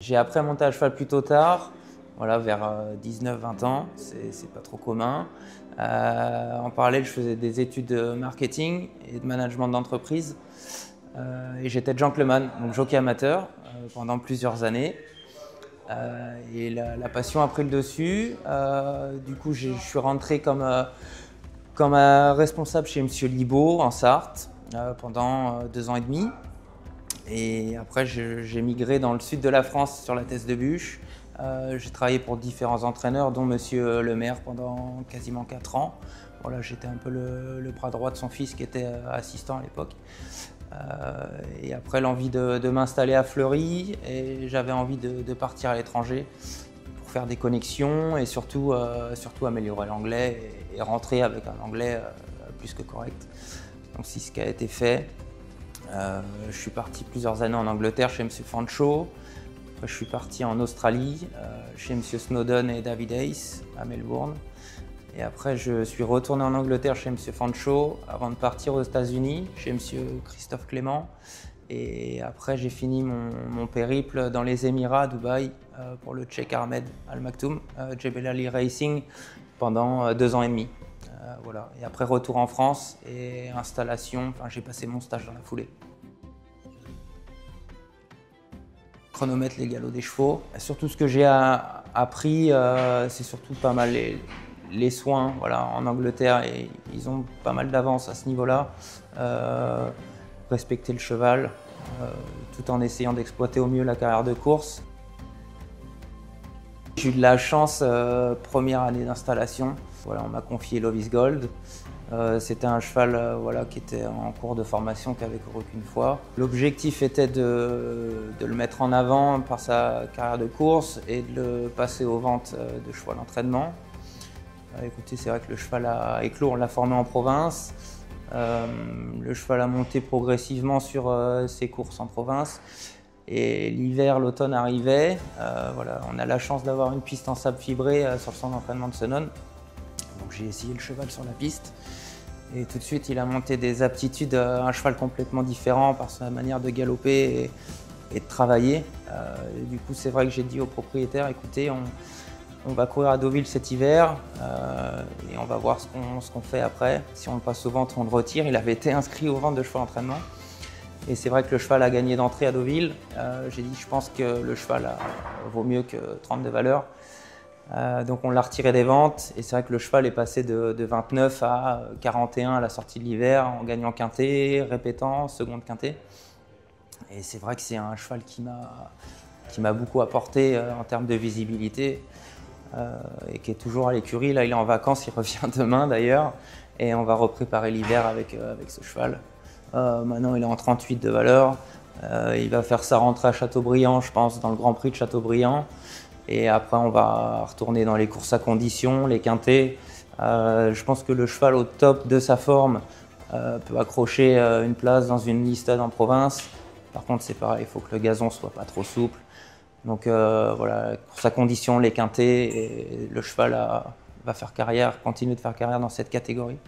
J'ai appris à monter à cheval plutôt tard, voilà, vers 19-20 ans, c'est pas trop commun. En parallèle, je faisais des études de marketing et de management d'entreprise. Et j'étais gentleman, donc jockey amateur, pendant plusieurs années. Et la passion a pris le dessus. Du coup, je suis rentré comme responsable chez Monsieur Libaud en Sarthe pendant 2 ans et demi. Et après, j'ai migré dans le sud de la France sur la Thèse de Buch. J'ai travaillé pour différents entraîneurs, dont Monsieur le maire pendant quasiment 4 ans. Voilà, j'étais un peu le bras droit de son fils qui était assistant à l'époque. Et après, l'envie de m'installer à Fleury, et j'avais envie de partir à l'étranger pour faire des connexions et surtout améliorer l'anglais et rentrer avec un anglais plus que correct. Donc c'est ce qui a été fait. Je suis parti plusieurs années en Angleterre chez M. Fancho. Après, je suis parti en Australie chez M. Snowden et David Hayes à Melbourne. Et après, je suis retourné en Angleterre chez M. Fancho avant de partir aux États-Unis chez M. Christophe Clément. Et après, j'ai fini mon périple dans les Émirats, à Dubaï, pour le Cheikh Ahmed Al Maktoum, Jebel Ali Racing, pendant 2 ans et demi. Voilà. Et après, retour en France et installation, enfin, j'ai passé mon stage dans la foulée. Chronomètre les galops des chevaux. Surtout ce que j'ai appris, c'est surtout pas mal les soins. Voilà, en Angleterre, et ils ont pas mal d'avance à ce niveau-là. Respecter le cheval, tout en essayant d'exploiter au mieux la carrière de course. J'ai eu de la chance, première année d'installation. Voilà, on m'a confié Lovis Gold. C'était un cheval voilà, qui était en cours de formation, qui avait couru qu'une fois. L'objectif était de le mettre en avant par sa carrière de course et de le passer aux ventes de chevaux d'entraînement. Écoutez, c'est vrai que le cheval a éclos, on l'a formé en province. Le cheval a monté progressivement sur ses courses en province. Et l'hiver, l'automne arrivait. Voilà, on a la chance d'avoir une piste en sable fibré sur le centre d'entraînement de Senon. Donc j'ai essayé le cheval sur la piste. Et tout de suite, il a monté des aptitudes à un cheval complètement différent par sa manière de galoper et de travailler. Et du coup, c'est vrai que j'ai dit au propriétaire, écoutez, on va courir à Deauville cet hiver et on va voir ce qu'on fait après. Si on le passe aux ventes, on le retire. Il avait été inscrit aux ventes de chevaux d'entraînement. Et c'est vrai que le cheval a gagné d'entrée à Deauville. J'ai dit, je pense que le cheval vaut mieux que 30 de valeur. Donc on l'a retiré des ventes et c'est vrai que le cheval est passé de 29 à 41 à la sortie de l'hiver en gagnant quintet, répétant, seconde quintet. Et c'est vrai que c'est un cheval qui m'a beaucoup apporté en termes de visibilité et qui est toujours à l'écurie. Là il est en vacances, il revient demain d'ailleurs et on va repréparer l'hiver avec ce cheval. Maintenant il est en 38 de valeur, il va faire sa rentrée à Châteaubriand, je pense, dans le Grand Prix de Châteaubriand. Et après, on va retourner dans les courses à conditions, les quintets. Je pense que le cheval au top de sa forme peut accrocher une place dans une listade en province. Par contre, c'est pareil, il faut que le gazon soit pas trop souple. Donc voilà, courses à conditions, les quintets, et le cheval va faire carrière, continue de faire carrière dans cette catégorie.